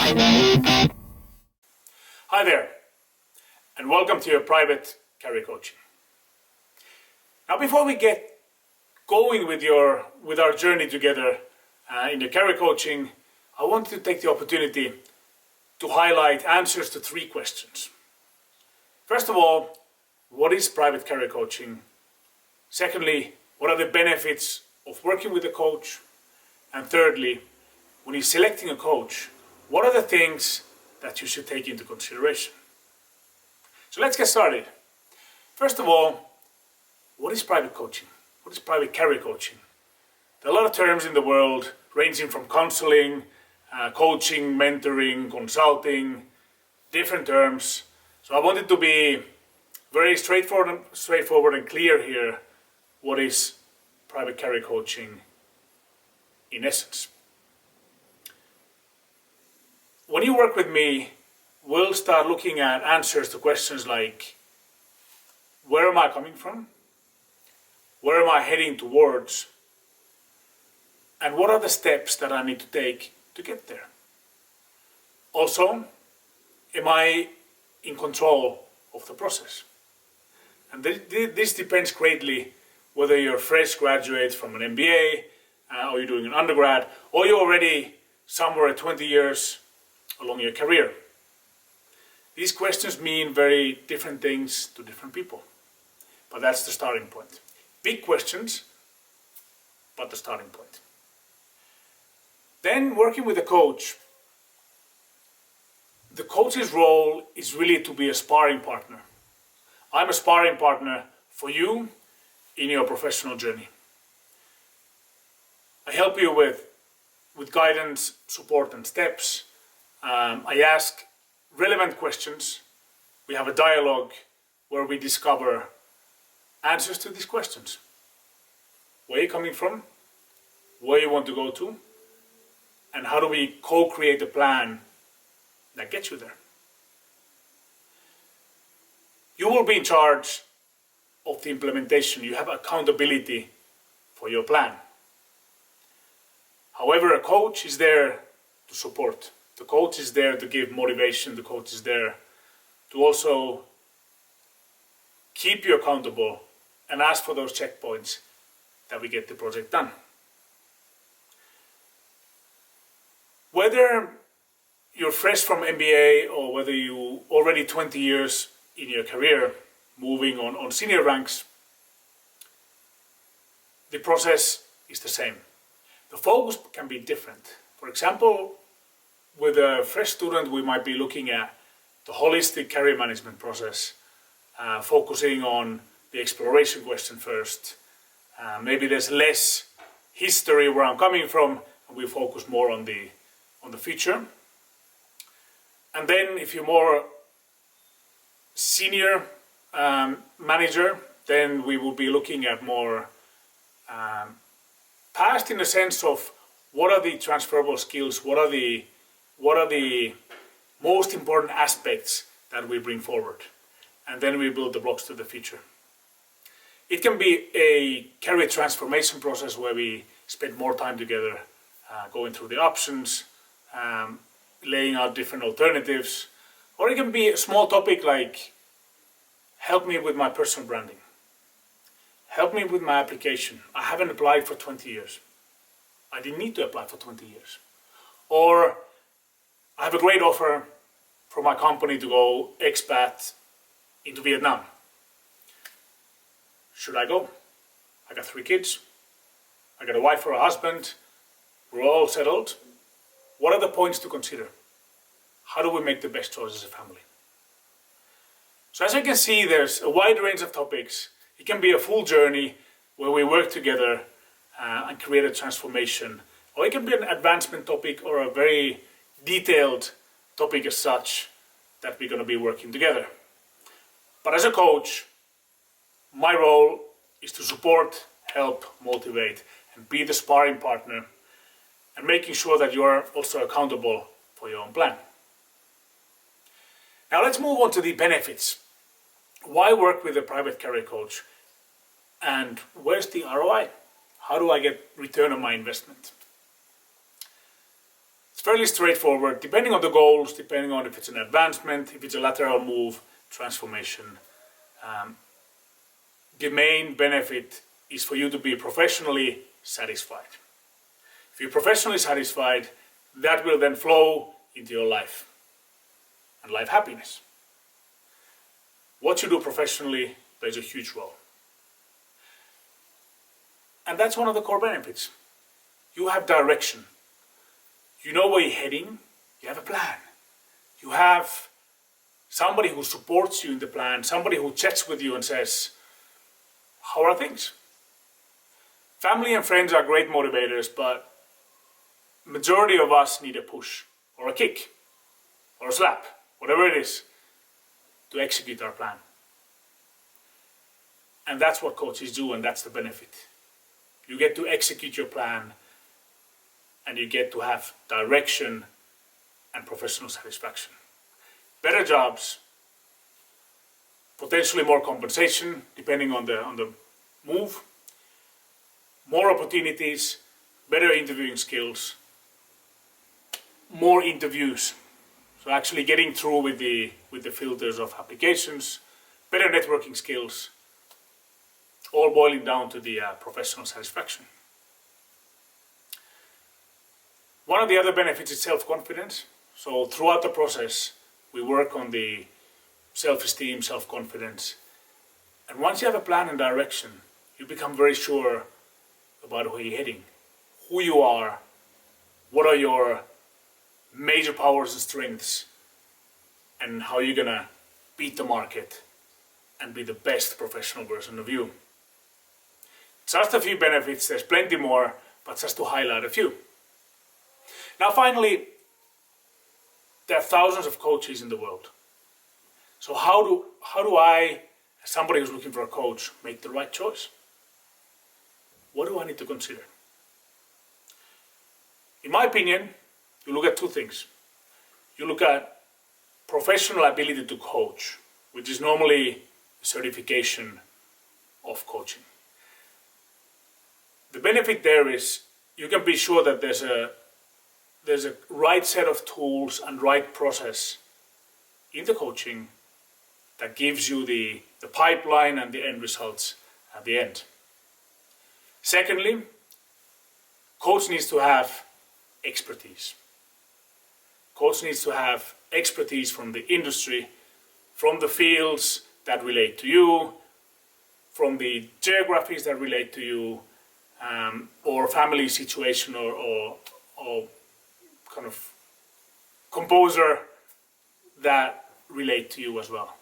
Hi there, and welcome to your private career coaching. Now, before we get going with our journey together in the career coaching, I want to take the opportunity to highlight answers to 3 questions. First of all, what is private career coaching? Secondly, what are the benefits of working with a coach? And thirdly, when you're selecting a coach, what are the things that you should take into consideration? So let's get started. First of all, what is private coaching? What is private career coaching? There are a lot of terms in the world ranging from counseling, coaching, mentoring, consulting, different terms. So I wanted to be very straightforward and clear here. What is private career coaching in essence? When you work with me, we'll start looking at answers to questions like, where am I coming from? Where am I heading towards? And what are the steps that I need to take to get there? Also, am I in control of the process? And this depends greatly whether you're a fresh graduate from an MBA, or you're doing an undergrad, or you're already somewhere at 20 years along your career. These questions mean very different things to different people, but that's the starting point. Big questions, but the starting point. Then working with a coach, the coach's role is really to be a sparring partner. I'm a sparring partner for you in your professional journey. I help you with guidance, support and steps. I ask relevant questions. We have a dialogue where we discover answers to these questions. Where you're coming from, where you want to go to, and how do we co-create a plan that gets you there. You will be in charge of the implementation. You have accountability for your plan. However, a coach is there to support. The coach is there to give motivation. The coach is there to also keep you accountable and ask for those checkpoints that we get the project done. Whether you're fresh from MBA or whether you already 20 years in your career, moving on senior ranks, the process is the same. The focus can be different. For example, with a fresh student, we might be looking at the holistic career management process, focusing on the exploration question first. Maybe there's less history where I'm coming from, and we focus more on the future. And then if you're more senior manager, then we will be looking at more past, in the sense of what are the transferable skills, what are the most important aspects that we bring forward, and then we build the blocks to the future. It can be a career transformation process where we spend more time together, going through the options, laying out different alternatives, or it can be a small topic like, help me with my personal branding, help me with my application. I haven't applied for 20 years. I didn't need to apply for 20 years. Or I have a great offer from my company to go expat into Vietnam. Should I go? I got 3 kids. I got a wife or a husband. We're all settled. What are the points to consider? How do we make the best choice as a family? So as you can see, there's a wide range of topics. It can be a full journey where we work together and create a transformation. Or it can be an advancement topic or a very detailed topic as such that we're going to be working together. But as a coach, my role is to support, help, motivate, and be the sparring partner, and making sure that you are also accountable for your own plan. Now let's move on to the benefits. Why work with a private career coach? And where's the ROI? How do I get return on my investment? fairly straightforward, depending on the goals, depending on if it's an advancement, if it's a lateral move, transformation. The main benefit is for you to be professionally satisfied. If you're professionally satisfied, that will then flow into your life and life happiness. What you do professionally plays a huge role. And that's one of the core benefits. You have direction. You know where you're heading. You have a plan. You have somebody who supports you in the plan, somebody who chats with you and says, how are things? Family and friends are great motivators, but majority of us need a push or a kick or a slap, whatever it is, to execute our plan. And that's what coaches do, and that's the benefit. You get to execute your plan, and you get to have direction and professional satisfaction. Better jobs, potentially more compensation depending on the move, more opportunities, better interviewing skills, more interviews. So actually getting through with the filters of applications, better networking skills, all boiling down to the professional satisfaction. One of the other benefits is self-confidence. So throughout the process, we work on the self-esteem, self-confidence. And once you have a plan and direction, you become very sure about where you're heading, who you are, what are your major powers and strengths, and how you're gonna beat the market and be the best professional version of you. Just a few benefits, there's plenty more, but just to highlight a few. Now finally, there are thousands of coaches in the world. So how do I, as somebody who's looking for a coach, make the right choice? What do I need to consider? In my opinion, you look at two things. You look at professional ability to coach, which is normally a certification of coaching. The benefit there is you can be sure that there's a right set of tools and right process in the coaching that gives you the pipeline and the end results at the end. Secondly, coach needs to have expertise. Coach needs to have expertise from the industry, from the fields that relate to you, from the geographies that relate to you, or family situation or kind of composer that relate to you as well.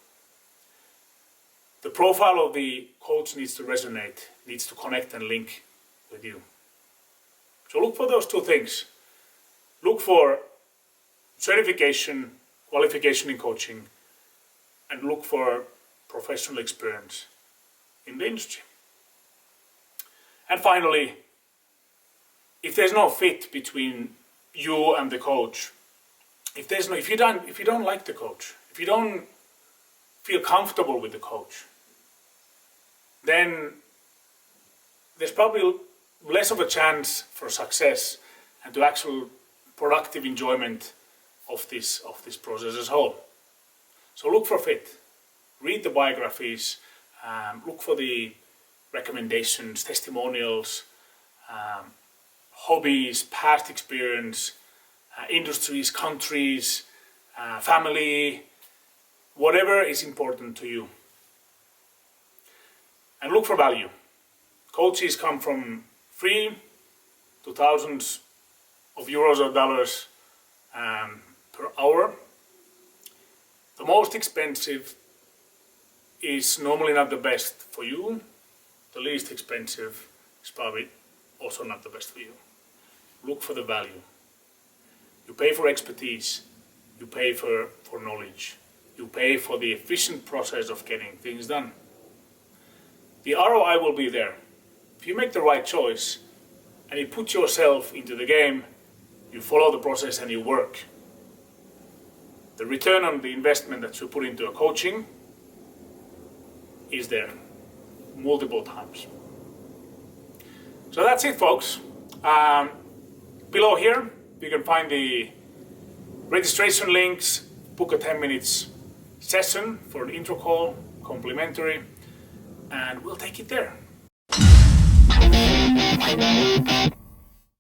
The profile of the coach needs to resonate, needs to connect and link with you. So look for those two things. Look for certification, qualification in coaching, and look for professional experience in the industry. And finally, if there's no fit between you and the coach, if you don't like the coach, if you don't feel comfortable with the coach, then there's probably less of a chance for success and to actual productive enjoyment of this process as a whole. So look for fit. Read the biographies, look for the recommendations, testimonials, hobbies, past experience, industries, countries, family, whatever is important to you. And look for value. Coaches come from free to thousands of euros or dollars per hour. The most expensive is normally not the best for you. The least expensive is probably also not the best for you. Look for the value. You pay for expertise. You pay for knowledge. You pay for the efficient process of getting things done. The ROI will be there. If you make the right choice and you put yourself into the game, you follow the process and you work, the return on the investment that you put into a coaching is there multiple times. So that's it, folks. Below here you can find the Registration links, book a 10 minutes session for an intro call, complimentary, and we'll take it there.